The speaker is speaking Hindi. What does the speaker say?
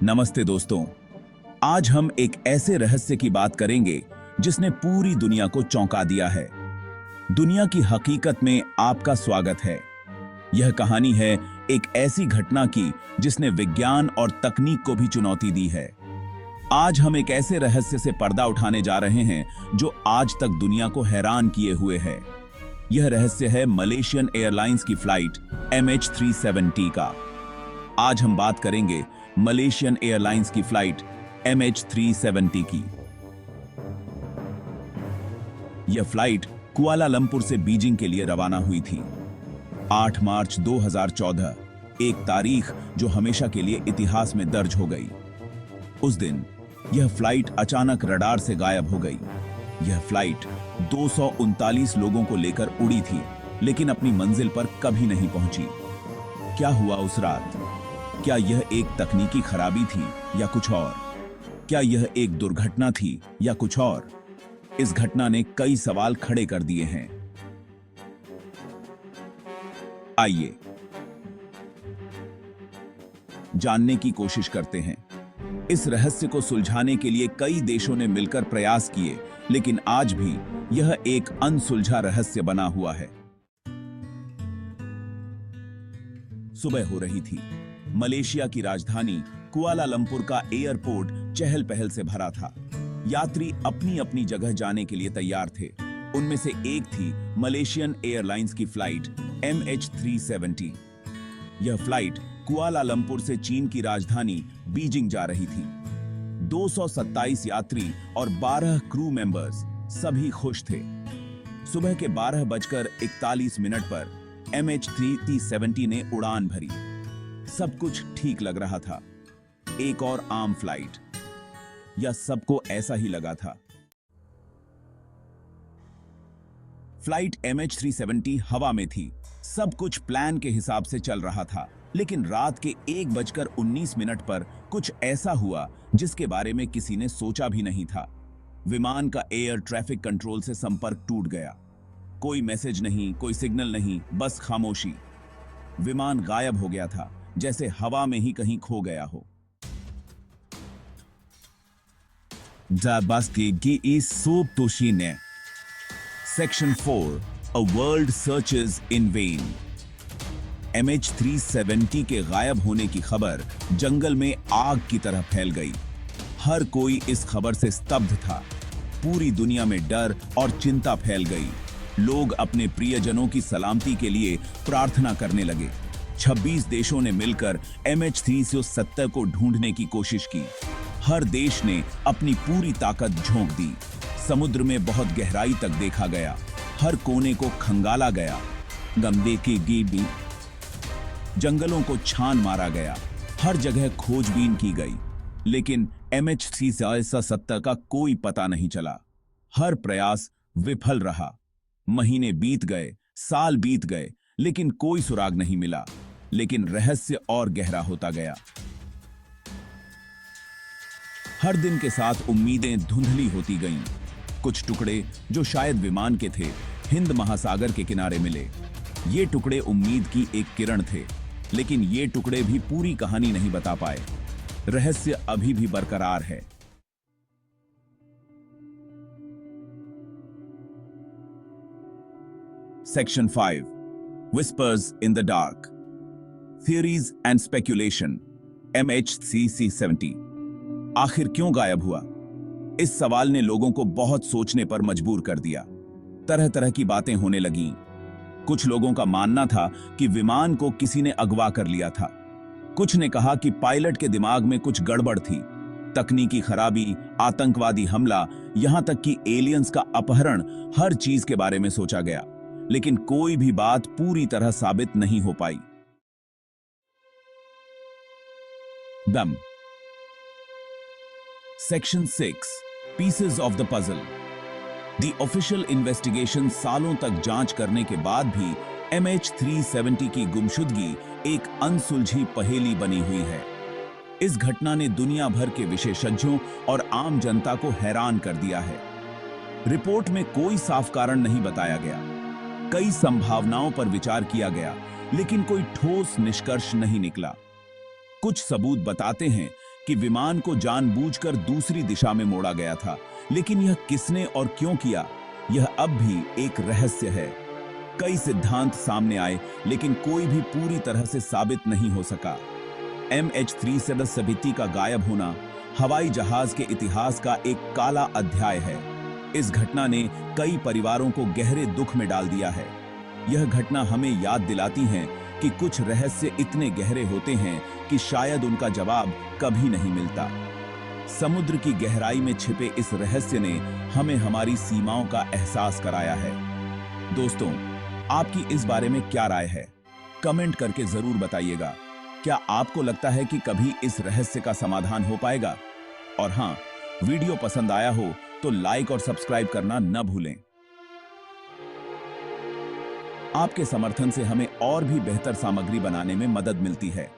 नमस्ते दोस्तों। आज हम एक ऐसे रहस्य की बात करेंगे जिसने पूरी दुनिया को चौंका दिया है। दुनिया की हकीकत में आपका स्वागत है। यह कहानी है एक ऐसी घटना की जिसने विज्ञान और तकनीक को भी चुनौती दी है। आज हम एक ऐसे रहस्य से पर्दा उठाने जा रहे हैं जो आज तक दुनिया को हैरान किए हुए है। यह रहस्य है मलेशियन एयरलाइंस की फ्लाइट MH370 का। आज हम बात करेंगे मलेशियन एयरलाइंस की फ्लाइट MH370 की। यह फ्लाइट कुआलालंपुर से बीजिंग के लिए रवाना हुई थी। 8 मार्च 2014, एक तारीख जो हमेशा के लिए इतिहास में दर्ज हो गई। उस दिन यह फ्लाइट अचानक रडार से गायब हो गई। यह फ्लाइट 239 लोगों को लेकर उड़ी थी, लेकिन अपनी मंजिल पर कभी नहीं पहुंची। क्या हुआ उस रात? क्या यह एक तकनीकी खराबी थी या कुछ और? क्या यह एक दुर्घटना थी या कुछ और? इस घटना ने कई सवाल खड़े कर दिए हैं। आइए जानने की कोशिश करते हैं। इस रहस्य को सुलझाने के लिए कई देशों ने मिलकर प्रयास किए, लेकिन आज भी यह एक अनसुलझा रहस्य बना हुआ है। सुबह हो रही थी। मलेशिया की राजधानी कुआलालंपुर का एयरपोर्ट चहल पहल से भरा था। यात्री अपनी अपनी जगह जाने के लिए तैयार थे। उनमें से एक थी मलेशियन एयरलाइंस की फ्लाइट MH370। यह फ्लाइट कुआलालंपुर से चीन की राजधानी बीजिंग जा रही थी। 227 यात्री और 12 क्रू मेंबर्स, सभी खुश थे। सुबह के 12:41 पर MH370 ने उड़ान भरी। सब कुछ ठीक लग रहा था। एक और आम फ्लाइट, या सबको ऐसा ही लगा था। फ्लाइट MH370 हवा में थी। सब कुछ प्लान के हिसाब से चल रहा था, लेकिन रात के 1:19 पर कुछ ऐसा हुआ जिसके बारे में किसी ने सोचा भी नहीं था। विमान का एयर ट्रैफिक कंट्रोल से संपर्क टूट गया। कोई मैसेज नहीं, कोई सिग्नल नहीं, बस खामोशी। विमान गायब हो गया था, जैसे हवा में ही कहीं खो गया हो। Section 4, A world searches in vain। MH370 के गायब होने की खबर जंगल में आग की तरह फैल गई। हर कोई इस खबर से स्तब्ध था। पूरी दुनिया में डर और चिंता फैल गई। लोग अपने प्रियजनों की सलामती के लिए प्रार्थना करने लगे। 26 देशों ने मिलकर MH370 को ढूंढने की कोशिश की। हर देश ने अपनी पूरी ताकत झोंक दी। समुद्र में बहुत गहराई तक देखा गया। हर कोने को खंगाला गया। गंदे की गिबी जंगलों को छान मारा गया। हर जगह खोजबीन की गई, लेकिन MH370 का कोई पता नहीं चला। हर प्रयास विफल रहा। महीने बीत गए, साल बीत गए, लेकिन कोई सुराग नहीं मिला। लेकिन रहस्य और गहरा होता गया। हर दिन के साथ उम्मीदें धुंधली होती गईं। कुछ टुकड़े जो शायद विमान के थे, हिंद महासागर के किनारे मिले। ये टुकड़े उम्मीद की एक किरण थे, लेकिन ये टुकड़े भी पूरी कहानी नहीं बता पाए। रहस्य अभी भी बरकरार है। Section 5, Whispers in the Dark, Theories and Speculation, MH370। आखिर क्यों गायब हुआ? इस सवाल ने लोगों को बहुत सोचने पर मजबूर कर दिया। तरह तरह की बातें होने लगीं। कुछ लोगों का मानना था कि विमान को किसी ने अगवा कर लिया था। कुछ ने कहा कि पायलट के दिमाग में कुछ गड़बड़ थी। तकनीकी खराबी, आतंकवादी हमला, यहां तक कि एलियंस का अपहरण, हर चीज के बारे में सोचा गया, लेकिन कोई भी बात पूरी तरह साबित नहीं हो पाई। दम। Section 6, Pieces of the Puzzle। The official investigation सालों तक जांच करने के बाद भी MH370 की गुमशुदगी एक अनसुलझी पहेली बनी हुई है। इस घटना ने दुनिया भर के विशेषज्ञों और आम जनता को हैरान कर दिया है। रिपोर्ट में कोई साफ कारण नहीं बताया गया। कई संभावनाओं पर विचार किया गया, लेकिन कोई ठोस निष्कर्ष नहीं निकला। कुछ सबूत बताते हैं कि विमान को जानबूझकर दूसरी दिशा में मोड़ा गया था, लेकिन यह किसने और क्यों किया, यह अब भी एक रहस्य है। कई सिद्धांत सामने आए, लेकिन कोई भी पूरी तरह से साबित नहीं हो सका। MH370 का गायब होना हवाई जहाज के इतिहास का एक काला अध्याय है। इस घटना ने कई परिवारों को गहरे दुख में डाल दिया है। यह घटना हमें याद दिलाती है कि कुछ रहस्य इतने गहरे होते हैं कि शायद उनका जवाब कभी नहीं मिलता। समुद्र की गहराई में छिपे इस रहस्य ने हमें हमारी सीमाओं का एहसास कराया है। दोस्तों, आपकी इस बारे में क्या राय है? कमेंट करके जरूर बताइएगा। क्या आपको लगता है कि कभी इस रहस्य का समाधान हो पाएगा? और हां, वीडियो पसंद आया हो तो लाइक और सब्सक्राइब करना न भूलें। आपके समर्थन से हमें और भी बेहतर सामग्री बनाने में मदद मिलती है।